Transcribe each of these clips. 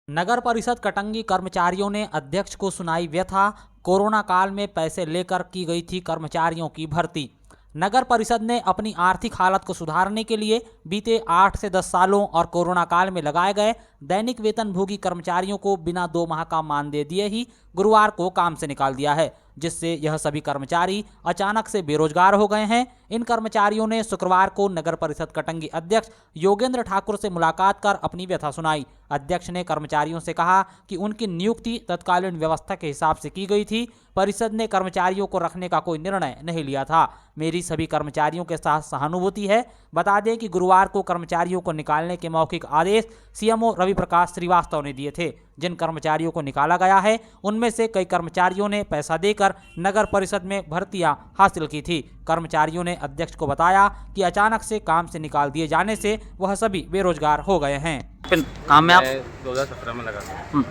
नगर परिषद कटंगी कर्मचारियों ने अध्यक्ष को सुनाई व्यथा। कोरोना काल में पैसे लेकर की गई थी कर्मचारियों की भर्ती। नगर परिषद ने अपनी आर्थिक हालत को सुधारने के लिए बीते 8 से 10 सालों और कोरोना काल में लगाए गए दैनिक वेतनभोगी कर्मचारियों को बिना 2 माह का मानदेय दिए ही गुरुवार को काम से निकाल दिया है, जिससे यह सभी कर्मचारी अचानक से बेरोजगार हो गए हैं। इन कर्मचारियों ने शुक्रवार को नगर परिषद कटंगी अध्यक्ष योगेंद्र ठाकुर से मुलाकात कर अपनी व्यथा सुनाई। अध्यक्ष ने कर्मचारियों से कहा कि उनकी नियुक्ति तत्कालीन व्यवस्था के हिसाब से की गई थी। परिषद ने कर्मचारियों को रखने का कोई निर्णय नहीं लिया था। मेरी सभी कर्मचारियों के साथ सहानुभूति है। बता दें कि गुरुवार को कर्मचारियों को निकालने के मौखिक आदेश सीएमओ रवि प्रकाश श्रीवास्तव ने दिए थे। जिन कर्मचारियों को निकाला गया है उनमें से कई कर्मचारियों ने पैसा देकर नगर परिषद में भर्तियां हासिल की थी। कर्मचारियों ने अध्यक्ष को बताया कि अचानक से काम से निकाल दिए जाने से वह सभी बेरोजगार हो गए हैं। काम में आप 2017 में लगा था।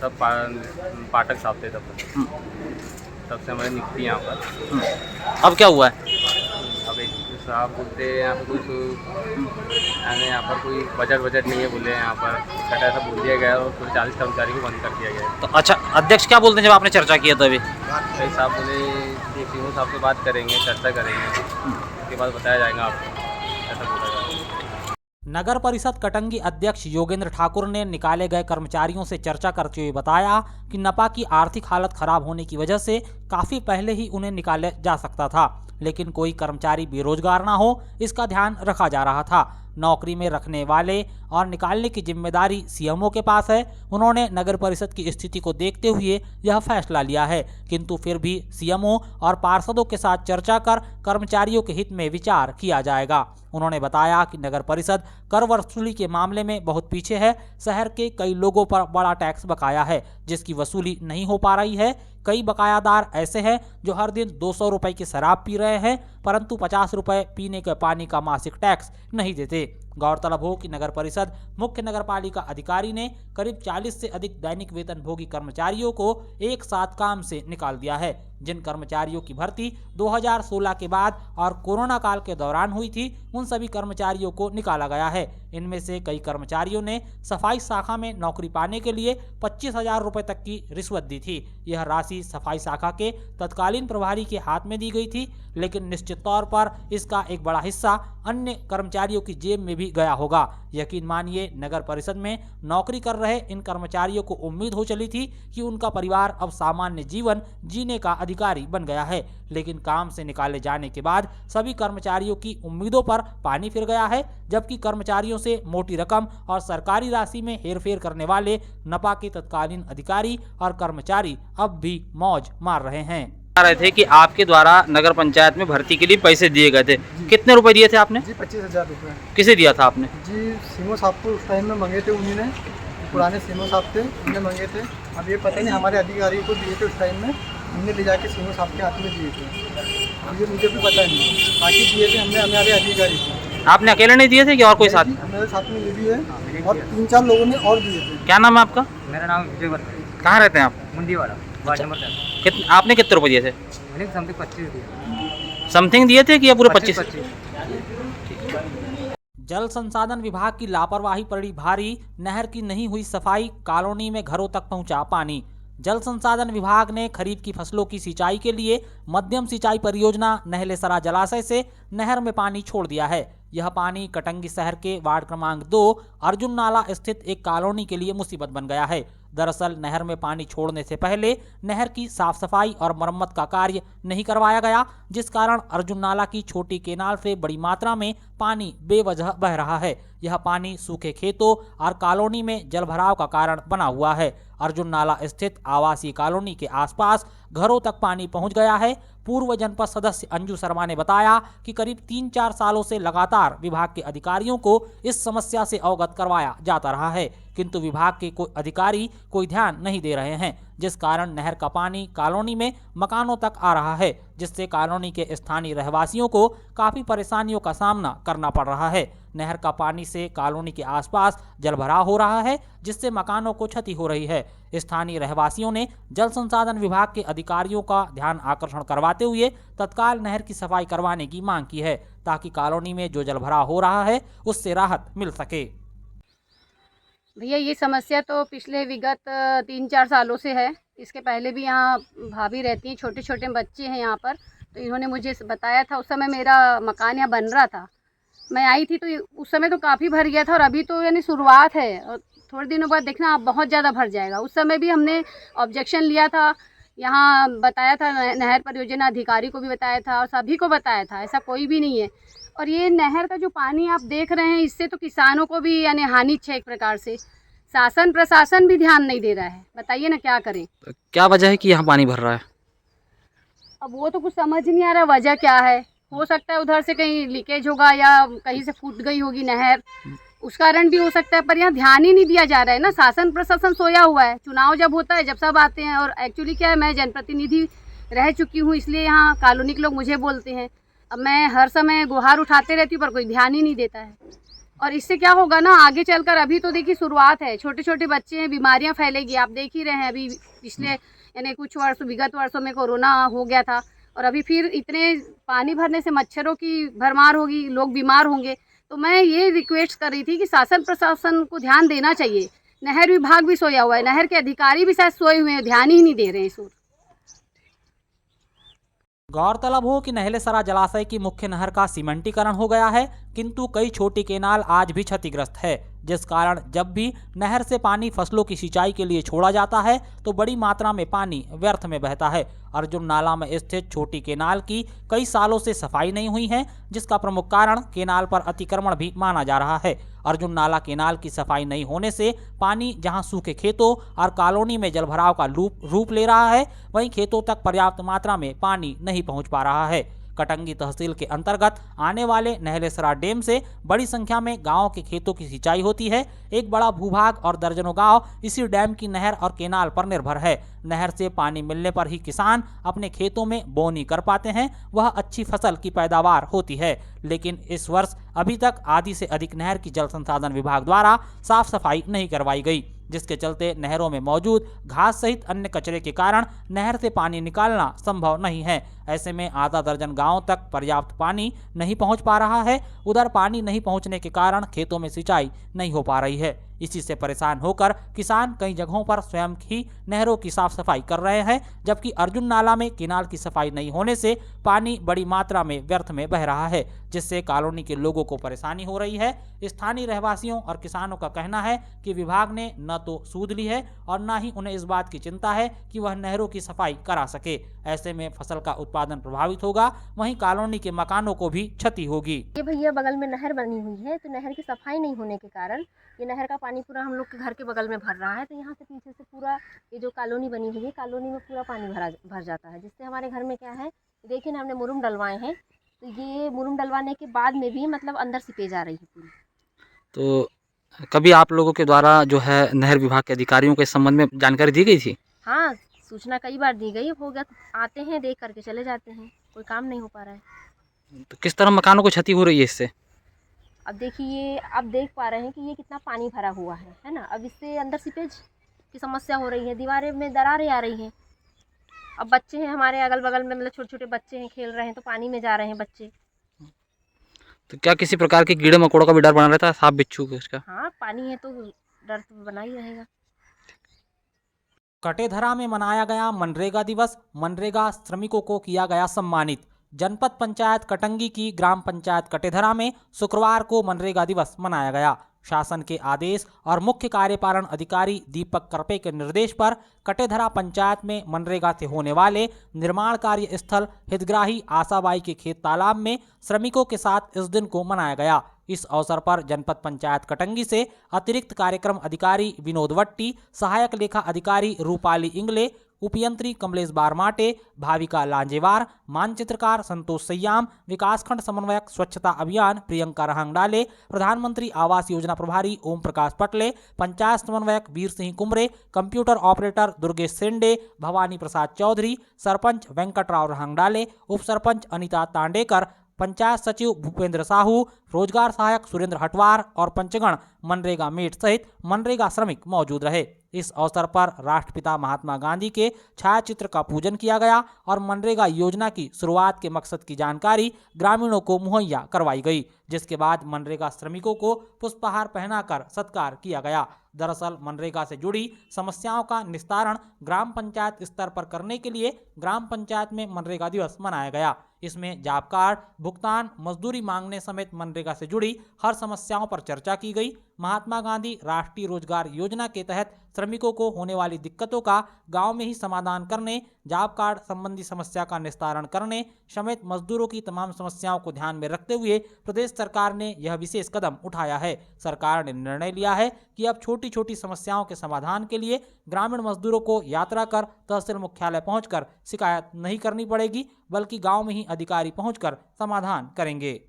तब पाठक साहब थे तब से हमारी नियुक्ति यहाँ पर। अब क्या हुआ है? अब एक साहब बोलते हैं यहाँ पर कोई बजट नहीं है, बोले यहाँ पर इकट्ठा ऐसा बोल दिया गया और पूरे 40 कर्मचारी को बंद कर दिया गया। तो अच्छा, अध्यक्ष क्या बोलते हैं जब आपने चर्चा किया तो? अभी कई साहब बोले सीएमओ साहब से बात करेंगे, चर्चा करेंगे, उसके बाद बताया जाएगा आपको, ऐसा बोला जाएगा। नगर परिषद कटंगी अध्यक्ष योगेंद्र ठाकुर ने निकाले गए कर्मचारियों से चर्चा करते हुए बताया कि नपा की आर्थिक हालत खराब होने की वजह से काफी पहले ही उन्हें निकाला जा सकता था, लेकिन कोई कर्मचारी बेरोजगार ना हो इसका ध्यान रखा जा रहा था। नौकरी में रखने वाले और निकालने की जिम्मेदारी सीएमओ के पास है। उन्होंने नगर परिषद की स्थिति को देखते हुए यह फैसला लिया है, किंतु फिर भी सीएमओ और पार्षदों के साथ चर्चा कर कर्मचारियों के हित में विचार किया जाएगा। उन्होंने बताया कि नगर परिषद कर वसूली के मामले में बहुत पीछे है। शहर के कई लोगों पर बड़ा टैक्स बकाया है जिसकी वसूली नहीं हो पा रही है। कई बकायादार ऐसे हैं जो हर दिन 200 रुपए की शराब पी रहे हैं, परंतु 50 रुपए पीने के पानी का मासिक टैक्स नहीं देते। गौरतलब हो कि नगर परिषद मुख्य नगर पालिका अधिकारी ने करीब 40 से अधिक दैनिक वेतनभोगी कर्मचारियों को एक साथ काम से निकाल दिया है। जिन कर्मचारियों की भर्ती 2016 के बाद और कोरोना काल के दौरान हुई थी उन सभी कर्मचारियों को निकाला गया है। इनमें से कई कर्मचारियों ने सफाई शाखा में नौकरी पाने के लिए 25,000 रुपए तक की रिश्वत दी थी। यह राशि सफाई शाखा के तत्कालीन प्रभारी के हाथ में दी गई थी, लेकिन निश्चित तौर पर इसका एक बड़ा हिस्सा अन्य कर्मचारियों की जेब में भी गया होगा। यकीन मानिए, नगर परिषद में नौकरी कर रहे इन कर्मचारियों को उम्मीद हो चली थी कि उनका परिवार अब सामान्य जीवन जीने का अधिकारी बन गया है, लेकिन काम से निकाले जाने के बाद सभी कर्मचारियों की उम्मीदों पर पानी फिर गया है। जबकि कर्मचारियों से मोटी रकम और सरकारी राशि में हेरफेर करने वाले नपा के तत्कालीन अधिकारी और कर्मचारी अब भी मौज मार रहे हैं। बता रहे थे कि आपके द्वारा नगर पंचायत में भर्ती के लिए पैसे दिए गए थे। कितने रुपए दिए थे आपने? जी 25,000 रुपये। किसे दिया था आपने? जी सीएमओ साहब को उस टाइम में मांगे थे, उन्हीं ने, पुराने सीएमओ साहब थे, उन्हें मांगे थे। अब ये पता नहीं हमारे अधिकारी को दिए थे उस टाइम में, उन्हें ले जाके सीएमओ साहब के हाथ में दिए थे। अब ये मुझे भी पता नहीं, बाकी दिए थे हमने हमारे अधिकारी को। आपने अकेले नहीं दिए थे कि और कोई साथ? हमारे साथ में ये भी है और 3-4 लोगों ने और दिए थे। क्या नाम है आपका? मेरा नाम विजय वर्मा। कहाँ रहते हैं आप? मुंडी वाला, वार्ड नंबर 10। आपने कितने रुपए दिए थे? मैंने समथिंग 25 दिया। समथिंग दिए थे कि या पूरे 25? जल संसाधन विभाग की लापरवाही पड़ी भारी। नहर की नहीं हुई सफाई, कॉलोनी में घरों तक पहुंचा पानी। जल संसाधन विभाग ने खरीफ की फसलों की सिंचाई के लिए मध्यम सिंचाई परियोजना नहलेसरा जलाशय से नहर में पानी छोड़ दिया है। यह पानी कटंगी शहर के वार्ड क्रमांक 2 अर्जुन नाला स्थित एक कॉलोनी के लिए मुसीबत बन गया है। दरअसल नहर में पानी छोड़ने से पहले नहर की साफ सफाई और मरम्मत का कार्य नहीं करवाया गया, जिस कारण अर्जुन नाला की छोटी केनाल से बड़ी मात्रा में पानी बेवजह बह रहा है। यह पानी सूखे खेतों और कॉलोनी में जलभराव का कारण बना हुआ है। अर्जुन नाला स्थित आवासीय कॉलोनी के आसपास घरों तक पानी पहुंच गया है। पूर्व जनपद सदस्य अंजू शर्मा ने बताया कि करीब 3-4 सालों से लगातार विभाग के अधिकारियों को इस समस्या से अवगत करवाया जाता रहा है, किंतु विभाग के कोई अधिकारी कोई ध्यान नहीं दे रहे हैं, जिस कारण नहर का पानी कॉलोनी में मकानों तक आ रहा है, जिससे कॉलोनी के स्थानीय रहवासियों को काफी परेशानियों का सामना करना पड़ रहा है। नहर का पानी से कॉलोनी के आसपास जलभराव हो रहा है, जिससे मकानों को क्षति हो रही है। स्थानीय रहवासियों ने जल संसाधन विभाग के अधिकारियों का ध्यान आकर्षण करवाते हुए तत्काल नहर की सफाई करवाने की मांग की है, ताकि कॉलोनी में जो जलभराव हो रहा है उससे राहत मिल सके। भैया ये समस्या तो पिछले विगत 3-4 सालों से है। इसके पहले भी यहाँ भाभी रहती हैं, छोटे छोटे बच्चे हैं यहाँ पर, तो इन्होंने मुझे बताया था। उस समय मेरा मकान यहाँ बन रहा था, मैं आई थी तो उस समय तो काफ़ी भर गया था, और अभी तो यानी शुरुआत है, और थोड़े दिनों बाद देखना आप बहुत ज़्यादा भर जाएगा। उस समय भी हमने ऑब्जेक्शन लिया था, यहाँ बताया था, नहर परियोजना अधिकारी को भी बताया था और सभी को बताया था, ऐसा कोई भी नहीं है। और ये नहर का जो पानी आप देख रहे हैं, इससे तो किसानों को भी यानी हानि है एक प्रकार से। शासन प्रशासन भी ध्यान नहीं दे रहा है, बताइए ना क्या करें। तो क्या वजह है कि यहाँ पानी भर रहा है? अब वो तो कुछ समझ नहीं आ रहा वजह क्या है। हो सकता है उधर से कहीं लीकेज होगा या कहीं से फूट गई होगी नहर, उस कारण भी हो सकता है, पर यहाँ ध्यान ही नहीं दिया जा रहा है ना। शासन प्रशासन सोया हुआ है। चुनाव जब होता है, जब सब आते हैं, और एक्चुअली क्या है, मैं जनप्रतिनिधि रह चुकी हूँ, इसलिए यहाँ कॉलोनी के लोग मुझे बोलते हैं। अब मैं हर समय गुहार उठाते रहती हूँ, पर कोई ध्यान ही नहीं देता है। और इससे क्या होगा ना, आगे चलकर, अभी तो देखिए शुरुआत है, छोटे छोटे बच्चे हैं, बीमारियाँ फैलेगी। आप देख ही रहे हैं, अभी पिछले यानी कुछ विगत वर्षों में कोरोना हो गया था, और अभी फिर इतने पानी भरने से मच्छरों की भरमार होगी, लोग बीमार होंगे। तो मैं ये रिक्वेस्ट कर रही थी कि शासन प्रशासन को ध्यान देना चाहिए। नहर विभाग भी सोया हुआ है, नहर के अधिकारी भी शायद सोए हुए हैं, ध्यान ही नहीं दे रहे हैं इस ओर। गौरतलब हो कि नहलेसरा जलाशय की मुख्य नहर का सीमेंटीकरण हो गया है, किंतु कई छोटी केनाल आज भी क्षतिग्रस्त है, जिस कारण जब भी नहर से पानी फसलों की सिंचाई के लिए छोड़ा जाता है तो बड़ी मात्रा में पानी व्यर्थ में बहता है। अर्जुन नाला में स्थित छोटी केनाल की कई सालों से सफाई नहीं हुई है, जिसका प्रमुख कारण केनाल पर अतिक्रमण भी माना जा रहा है। अर्जुन नाला केनाल की सफाई नहीं होने से पानी जहां सूखे खेतों और कॉलोनी में जलभराव का रूप ले रहा है, वहीं खेतों तक पर्याप्त मात्रा में पानी नहीं पहुंच पा रहा है। कटंगी तहसील के अंतर्गत आने वाले नहलेसरा डैम से बड़ी संख्या में गांवों के खेतों की सिंचाई होती है। एक बड़ा भूभाग और दर्जनों गांव इसी डैम की नहर और केनाल पर निर्भर है। नहर से पानी मिलने पर ही किसान अपने खेतों में बोनी कर पाते हैं, वह अच्छी फसल की पैदावार होती है। लेकिन इस वर्ष अभी तक आधी से अधिक नहर की जल संसाधन विभाग द्वारा साफ सफाई नहीं करवाई गई, जिसके चलते नहरों में मौजूद घास सहित अन्य कचरे के कारण नहर से पानी निकालना संभव नहीं है। ऐसे में आधा दर्जन गांवों तक पर्याप्त पानी नहीं पहुंच पा रहा है। उधर पानी नहीं पहुंचने के कारण खेतों में सिंचाई नहीं हो पा रही है। इसी से परेशान होकर किसान कई जगहों पर स्वयं ही नहरों की साफ सफाई कर रहे हैं, जबकि अर्जुन नाला में केनाल की सफाई नहीं होने से पानी बड़ी मात्रा में व्यर्थ में बह रहा है, जिससे कॉलोनी के लोगों को परेशानी हो रही है। स्थानीय रहवासियों और किसानों का कहना है कि विभाग ने न तो सूद ली है और न ही उन्हें इस बात की चिंता है कि वह नहरों की सफाई करा सके। ऐसे में फसल का उत्पादन प्रभावित होगा, वहीं कॉलोनी के मकानों को भी क्षति होगी। ये भैया बगल में नहर बनी हुई है, तो नहर की सफाई नहीं होने के कारण ये नहर का पानी पूरा हम लोग के घर के बगल में भर रहा है। तो यहाँ से पीछे से पूरा ये जो कॉलोनी बनी हुई है, कॉलोनी में पूरा पानी भर जाता है, जिससे हमारे घर में क्या है, देखिए ना, हमने मुरुम डलवाए हैं, तो ये मुरुम डलवाने के बाद में भी मतलब अंदर सीपेज आ रही है पूरी। तो कभी आप लोगों के द्वारा जो है नहर विभाग के अधिकारियों के संबंध में जानकारी दी गई थी? हाँ, सूचना कई बार दी गई, हो गया, आते हैं, देख करके चले जाते हैं, कोई काम नहीं हो पा रहा है। तो किस तरह मकानों को क्षति हो रही है इससे? अब देखिए, आप देख पा रहे हैं कि ये कितना पानी भरा हुआ है ना। अब इससे अंदर सीपेज की समस्या हो रही है, दीवारें में दरारें आ रही हैं। अब बच्चे हैं हमारे अगल बगल में, मतलब छोटे छोटे बच्चे हैं, खेल रहे हैं, तो पानी में जा रहे हैं बच्चे। तो क्या किसी प्रकार के कीड़े मकोड़ों का भी डर बना रहता है, सांप बिच्छू के उसका? हाँ, पानी है तो डर तो बना ही रहेगा। कटेधरा में मनाया गया मनरेगा दिवस, मनरेगा श्रमिकों को किया गया सम्मानित। जनपद पंचायत कटंगी की ग्राम पंचायत कटेधरा में शुक्रवार को मनरेगा दिवस मनाया गया। शासन के आदेश और मुख्य कार्यपालन अधिकारी दीपक करपे के निर्देश पर कटेधरा पंचायत में मनरेगा से होने वाले निर्माण कार्य स्थल हितग्राही आशाबाई के खेत तालाब में श्रमिकों के साथ इस दिन को मनाया गया। इस अवसर पर जनपद पंचायत कटंगी से अतिरिक्त कार्यक्रम अधिकारी विनोद वट्टी, सहायक लेखा अधिकारी रूपाली इंगले, उपयंत्री कमलेश बारमाटे, भाविका लांजेवार, मानचित्रकार संतोष सयाम, विकासखंड समन्वयक स्वच्छता अभियान प्रियंका रहंगडाले, प्रधानमंत्री आवास योजना प्रभारी ओम प्रकाश पटले, पंचायत समन्वयक वीर सिंह कुमरे, कंप्यूटर ऑपरेटर दुर्गेश सेंडे, भवानी प्रसाद चौधरी, सरपंच वेंकटराव रहंगडाले, उप सरपंच अनिता तांडेकर, पंचायत सचिव भूपेंद्र साहू, रोजगार सहायक सुरेंद्र हटवार और पंचगण मनरेगा मेट सहित मनरेगा श्रमिक मौजूद रहे। इस अवसर पर राष्ट्रपिता महात्मा गांधी के छायाचित्र का पूजन किया गया और मनरेगा योजना की शुरुआत के मकसद की जानकारी ग्रामीणों को मुहैया करवाई गई, जिसके बाद मनरेगा श्रमिकों को पुष्पहार पहनाकर सत्कार किया गया। दरअसल मनरेगा से जुड़ी समस्याओं का निस्तारण ग्राम पंचायत स्तर पर करने के लिए ग्राम पंचायत में मनरेगा दिवस मनाया गया। इसमें जॉब कार्ड, भुगतान, मजदूरी मांगने समेत मनरेगा से जुड़ी हर समस्याओं पर चर्चा की गई। महात्मा गांधी राष्ट्रीय रोजगार योजना के तहत श्रमिकों को होने वाली दिक्कतों का गांव में ही समाधान करने, जॉब कार्ड संबंधी समस्या का निस्तारण करने समेत मजदूरों की तमाम समस्याओं को ध्यान में रखते हुए प्रदेश सरकार ने यह विशेष कदम उठाया है। सरकार ने निर्णय लिया है कि अब छोटी छोटी समस्याओं के समाधान के लिए ग्रामीण मजदूरों को यात्रा कर तहसील मुख्यालय पहुंचकर शिकायत नहीं करनी पड़ेगी, बल्कि गांव में ही अधिकारी पहुंचकर समाधान करेंगे।